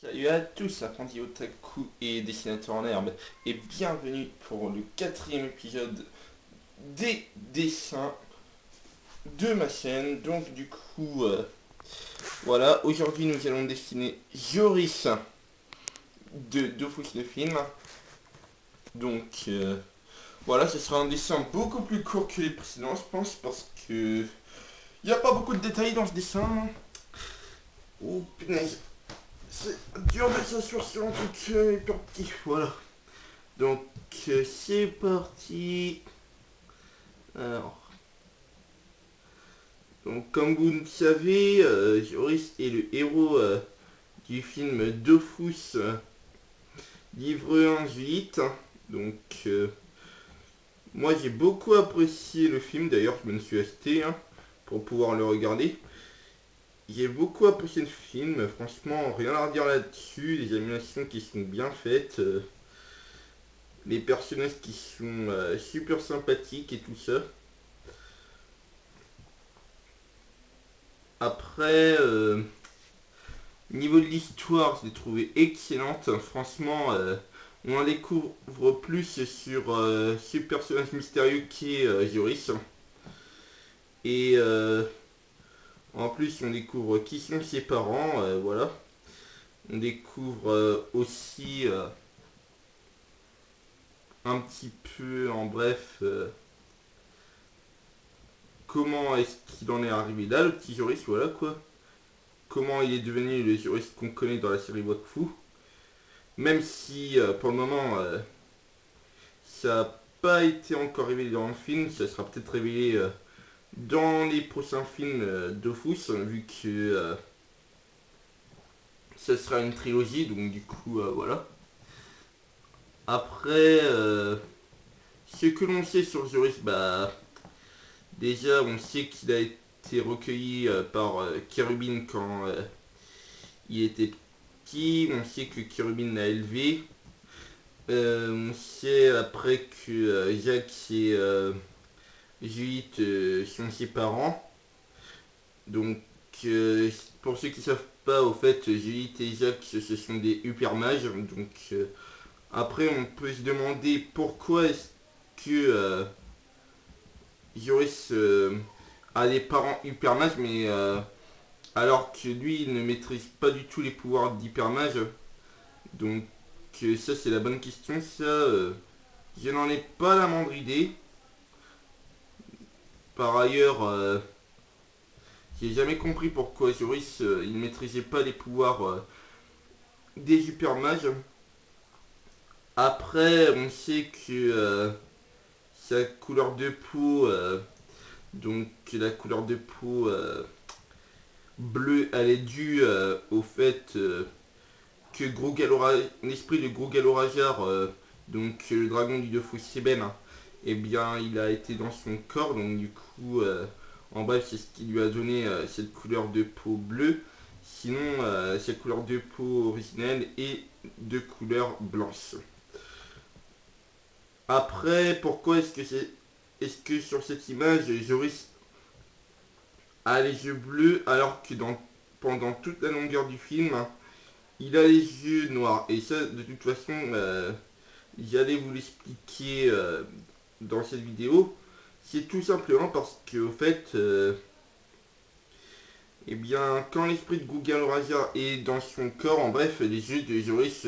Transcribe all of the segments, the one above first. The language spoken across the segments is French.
Salut à tous, apprenti otaku et dessinateur en herbe, et bienvenue pour le quatrième épisode des dessins de ma chaîne. Donc du coup, voilà, aujourd'hui nous allons dessiner Joris de Dofus le film. Donc voilà, ce sera un dessin beaucoup plus court que les précédents, je pense, parce que il n'y a pas beaucoup de détails dans ce dessin. Oh punaise, c'est dur de s'asseoir sur un truc hyper petit, voilà. Donc c'est parti. Alors, donc comme vous le savez, Joris est le héros du film Dofus, livre 1 Juliette. Donc moi j'ai beaucoup apprécié le film, d'ailleurs je me le suis acheté pour pouvoir le regarder. J'ai beaucoup apprécié le film, franchement rien à redire là-dessus, les animations qui sont bien faites, les personnages qui sont super sympathiques et tout ça. Après, niveau de l'histoire, je l'ai trouvé excellente. Franchement, on en découvre plus sur ce personnage mystérieux qui est Joris. Et en plus, on découvre qui sont ses parents. Voilà. On découvre aussi un petit peu, en bref, comment est-ce qu'il en est arrivé là, le petit Joris. Voilà quoi. Comment il est devenu le Joris qu'on connaît dans la série Wakfu. Même si pour le moment ça n'a pas été encore révélé dans le film, ça sera peut-être révélé dans les prochains films Dofus, vu que ça sera une trilogie, donc du coup voilà. Après, ce que l'on sait sur Joris, bah déjà on sait qu'il a été recueilli par Cherubin quand il était petit, on sait que Cherubin l'a élevé. On sait après que Jacques et Juliette sont ses parents. Donc, pour ceux qui ne savent pas, au fait, Juliette et Jacques, ce sont des hyper mages. Donc, après, on peut se demander pourquoi est-ce que Joris a des parents hyper mages, mais alors que lui, il ne maîtrise pas du tout les pouvoirs d'hyper mage. Donc, ça, c'est la bonne question. Ça, je n'en ai pas la moindre idée. Par ailleurs, j'ai jamais compris pourquoi Joris il ne maîtrisait pas les pouvoirs des super mages. Après, on sait que sa couleur de peau, donc la couleur de peau bleue, elle est due au fait que l'esprit de Grogalorajar, donc le dragon du Dofus Seben, eh bien, il a été dans son corps, donc du coup, en bref, c'est ce qui lui a donné cette couleur de peau bleue. Sinon, cette couleur de peau originelle est de couleur blanche. Après, pourquoi est-ce que sur cette image, Joris a les yeux bleus alors que pendant toute la longueur du film, il a les yeux noirs. Et ça, de toute façon, j'allais vous l'expliquer dans cette vidéo. C'est tout simplement parce que, au fait, eh bien, quand l'esprit de Gugal Raja est dans son corps, en bref, les yeux de Joris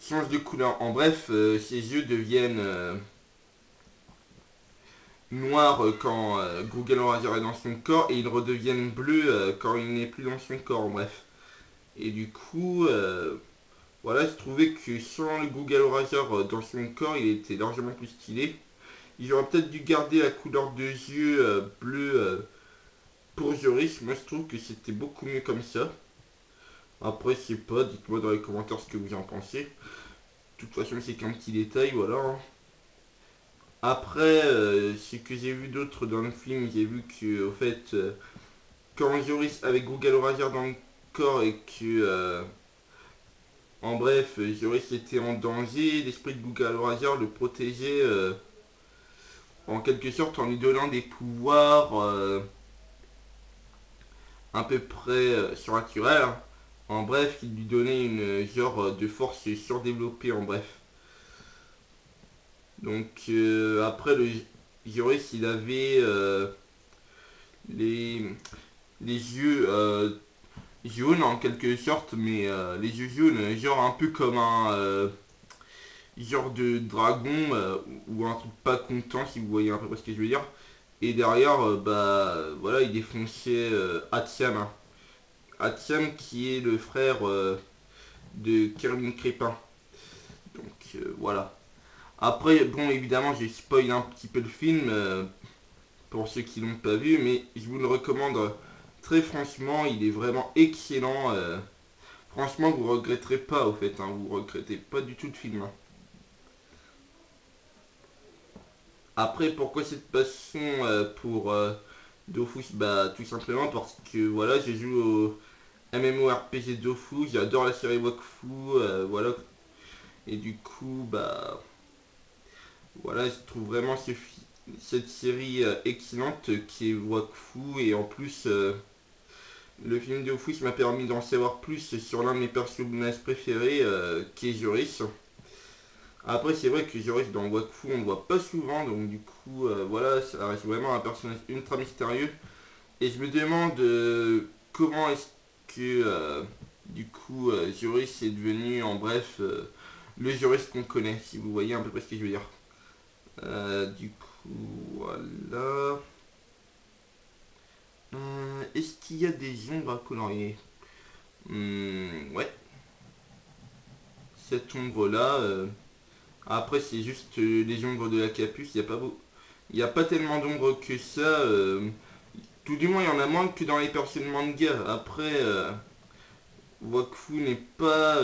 changent de couleur. En bref, ses yeux deviennent noirs quand Gugal Raja est dans son corps et ils redeviennent bleus quand il n'est plus dans son corps. En bref. Et du coup, voilà, je trouvais que sans le Gugal Raja dans son corps, il était largement plus stylé. Ils auraient peut-être dû garder la couleur de yeux bleu pour Joris. Moi, je trouve que c'était beaucoup mieux comme ça. Après, je sais pas, dites-moi dans les commentaires ce que vous en pensez. De toute façon, c'est qu'un petit détail, voilà. Après, ce que j'ai vu d'autre dans le film, j'ai vu que, au fait, quand Joris avec Google Razer dans le corps et que, en bref, Joris était en danger, l'esprit de Google Razer le protégeait en quelque sorte en lui donnant des pouvoirs à peu près surnaturels. En bref, qui lui donnait une genre de force surdéveloppée en bref. Donc après le Joris il avait les, les yeux jaunes en quelque sorte, mais les yeux jaunes, genre un peu comme un genre de dragon ou un truc pas content si vous voyez un peu ce que je veux dire. Et derrière, bah voilà, il défonçait Atiam. Hein. Atiam qui est le frère de Kermin Crépin. Donc voilà. Après, bon, évidemment, j'ai spoil un petit peu le film pour ceux qui l'ont pas vu, mais je vous le recommande très franchement. Il est vraiment excellent. Franchement, vous regretterez pas, au fait. Hein, vous regrettez pas du tout le film. Hein. Après, pourquoi cette passion pour Dofus? Bah, tout simplement parce que voilà, je joue au MMORPG Dofus, j'adore la série Wakfu, voilà. Et du coup, bah, voilà, je trouve vraiment cette série excellente qui est Wakfu. Et en plus, le film Dofus m'a permis d'en savoir plus sur l'un de mes personnages préférés, qui est Joris. Après, c'est vrai que Joris dans Wakfu, on ne le voit pas souvent, donc du coup, voilà, ça reste vraiment un personnage ultra mystérieux. Et je me demande comment est-ce que, du coup, Joris est devenu, en bref, le Joris qu'on connaît, si vous voyez à peu près ce que je veux dire. Du coup, voilà. Est-ce qu'il y a des ombres à colorier? Ouais, cette ombre-là. Après, c'est juste les ombres de la capuce. Il n'y a pas tellement d'ombres que ça. Tout du moins, il y en a moins que dans les personnes manga. Après, Wakfu n'est pas,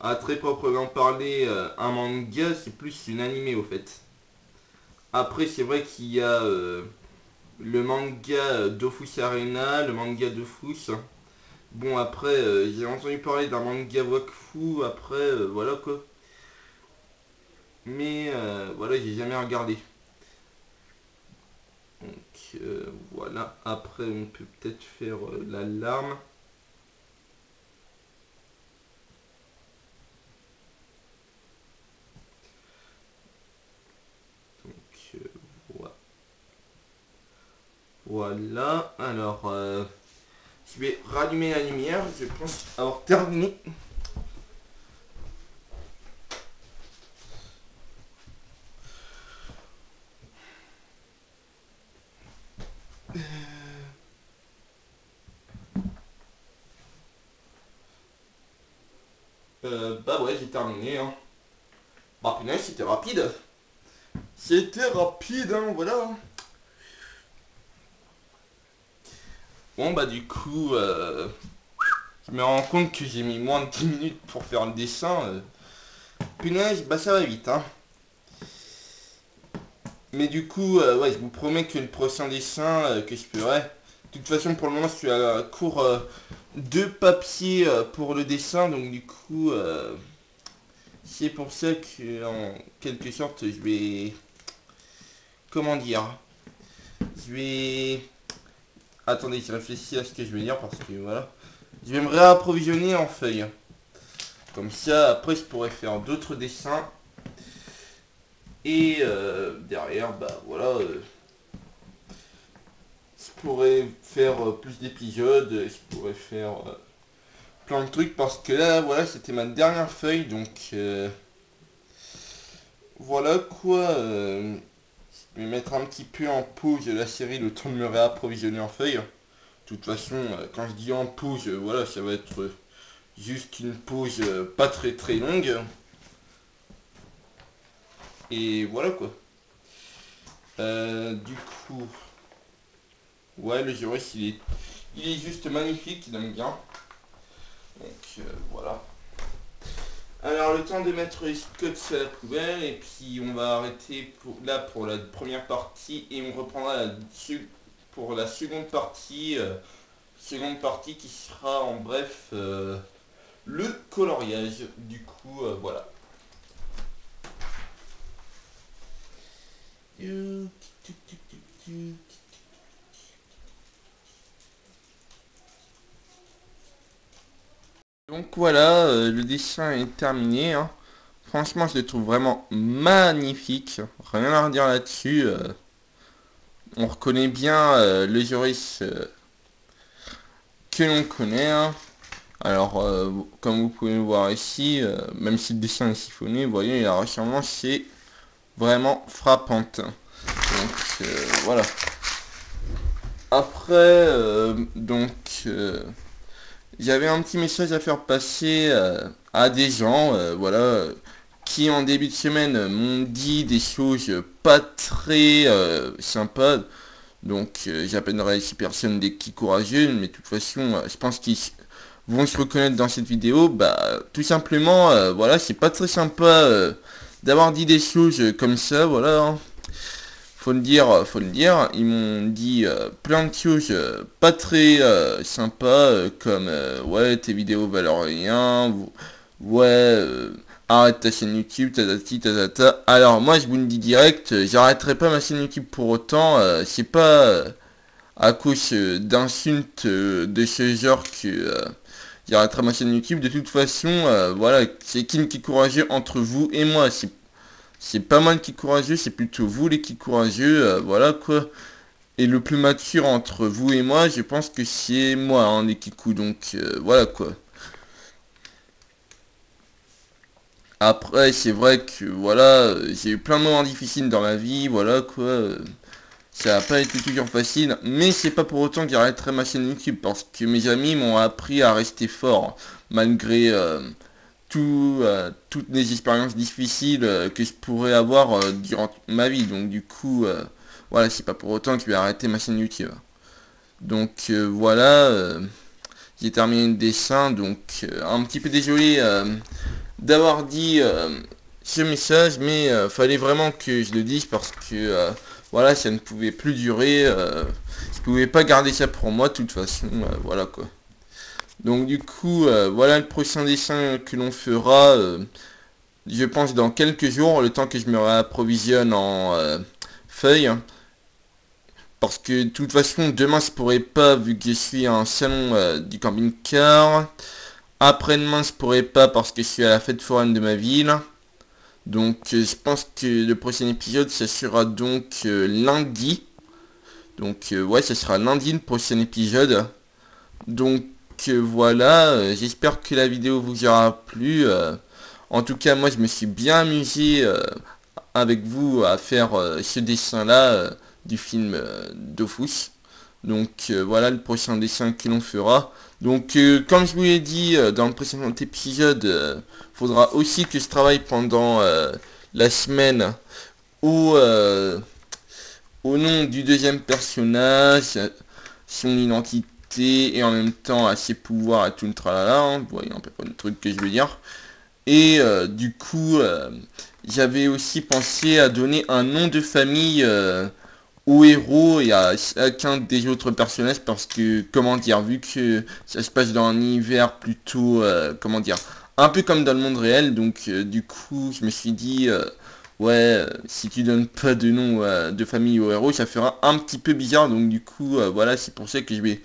à très proprement parler, un manga. C'est plus une animé au fait. Après, c'est vrai qu'il y a le manga Dofus Arena, le manga Dofus. Bon, après, j'ai entendu parler d'un manga Wakfu. Après, voilà quoi. Mais voilà, j'ai jamais regardé. Donc voilà, après on peut peut-être faire l'alarme. Donc voilà, alors je vais rallumer la lumière, je pense avoir terminé. Bah ouais, j'ai terminé. Hein. Bah punaise, c'était rapide. C'était rapide, hein, voilà. Bon bah du coup, je me rends compte que j'ai mis moins de 10 minutes pour faire le dessin. Punaise, bah ça va vite, hein. Mais du coup, ouais, je vous promets que le prochain dessin que je ferai. De toute façon, pour le moment, je suis à court de papier pour le dessin. Donc, du coup, c'est pour ça que, en quelque sorte, je vais. Comment dire? Je vais. Attendez, je réfléchis à ce que je vais dire parce que voilà. Je vais me réapprovisionner en feuilles. Comme ça, après, je pourrais faire d'autres dessins. Et derrière, bah voilà. Je pourrais faire plus d'épisodes, je pourrais faire plein de trucs parce que là, voilà, c'était ma dernière feuille, donc voilà quoi. Je vais mettre un petit peu en pause la série le temps de me réapprovisionner en feuilles. De toute façon, quand je dis en pause, voilà, ça va être juste une pause pas très très longue. Et voilà quoi. Du coup, ouais, le Joris, il est juste magnifique, il aime bien. Donc voilà. Alors le temps de mettre les scotch à la poubelle et puis on va arrêter pour la première partie et on reprendra pour la seconde partie qui sera en bref le coloriage. Du coup voilà. Donc voilà, le dessin est terminé, hein. Franchement, je le trouve vraiment magnifique. Rien à redire là-dessus. On reconnaît bien le Joris que l'on connaît, hein. Alors, comme vous pouvez le voir ici, même si le dessin est siphonné, vous voyez, la ressemblance c'est vraiment frappante. Donc, voilà. Après, j'avais un petit message à faire passer à des gens, voilà, qui en début de semaine m'ont dit des choses pas très sympas. Donc, j'appellerai ces personnes des qui courageux, mais de toute façon, je pense qu'ils vont se reconnaître dans cette vidéo. Bah, tout simplement, voilà, c'est pas très sympa d'avoir dit des choses comme ça, voilà, hein. Faut le dire, faut le dire. Ils m'ont dit plein de choses pas très sympas, comme ouais, tes vidéos valent rien, ouais, arrête ta chaîne YouTube, tatati tatata. Alors moi je vous le dis direct, j'arrêterai pas ma chaîne YouTube pour autant, c'est pas à cause d'insultes de ce genre que j'arrêterai ma chaîne YouTube. De toute façon, voilà, c'est qui est courageux entre vous et moi, c'est pas moi le qui courageux, c'est plutôt vous les qui courageux, voilà quoi. Et le plus mature entre vous et moi, je pense que c'est moi, hein, les kikous, donc voilà quoi. Après, c'est vrai que voilà, j'ai eu plein de moments difficiles dans ma vie, voilà quoi. Ça n'a pas été toujours facile, mais c'est pas pour autant que j'arrêterai ma chaîne YouTube, parce que mes amis m'ont appris à rester fort, malgré toutes les expériences difficiles que je pourrais avoir durant ma vie. Donc du coup, voilà, c'est pas pour autant que je vais arrêter ma chaîne YouTube. Donc voilà, j'ai terminé le dessin, donc un petit peu désolé d'avoir dit ce message, mais fallait vraiment que je le dise parce que voilà, ça ne pouvait plus durer, je pouvais pas garder ça pour moi de toute façon, voilà quoi. Donc du coup, voilà le prochain dessin que l'on fera, je pense dans quelques jours, le temps que je me réapprovisionne en feuilles. Parce que de toute façon, demain je pourrais pas, vu que je suis à un salon du camping-car. Après-demain je pourrais pas parce que je suis à la fête foraine de ma ville. Donc je pense que le prochain épisode, ça sera donc lundi. Donc ouais, ça sera lundi le prochain épisode. Donc voilà, j'espère que la vidéo vous aura plu. En tout cas, moi je me suis bien amusé avec vous à faire ce dessin là du film Dofus. Donc voilà le prochain dessin que l'on fera. Donc comme je vous l'ai dit dans le précédent épisode, faudra aussi que je travaille pendant la semaine au nom du deuxième personnage, son identité et en même temps à ses pouvoirs et tout le tralala, hein, vous voyez un peu le truc que je veux dire. Et du coup, j'avais aussi pensé à donner un nom de famille au héros et à chacun des autres personnages parce que, comment dire, vu que ça se passe dans un univers plutôt, comment dire, un peu comme dans le monde réel, donc du coup, je me suis dit, ouais, si tu donnes pas de nom de famille au héros, ça fera un petit peu bizarre, donc du coup, voilà, c'est pour ça que je vais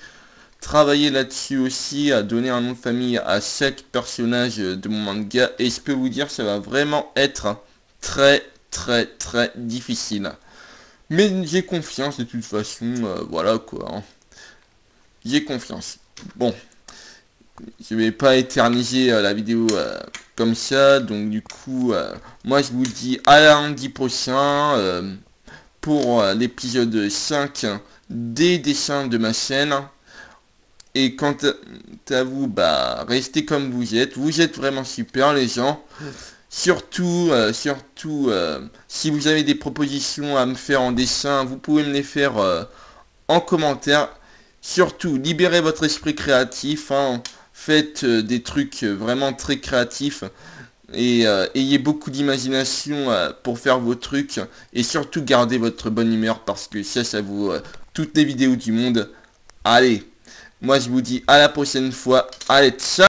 travailler là-dessus aussi, à donner un nom de famille à chaque personnage de mon manga, et je peux vous dire, ça va vraiment être très, très, très difficile. Mais j'ai confiance de toute façon, voilà quoi, hein. J'ai confiance. Bon, je vais pas éterniser la vidéo comme ça, donc du coup, moi je vous dis à lundi prochain pour l'épisode 5 des dessins de ma chaîne. Et quant à vous, bah, restez comme vous êtes vraiment super les gens. Surtout, si vous avez des propositions à me faire en dessin, vous pouvez me les faire en commentaire. Surtout, libérez votre esprit créatif, hein. Faites des trucs vraiment très créatifs. Et ayez beaucoup d'imagination pour faire vos trucs. Et surtout, gardez votre bonne humeur parce que ça vaut toutes les vidéos du monde. Allez, moi je vous dis à la prochaine fois. Allez, ciao!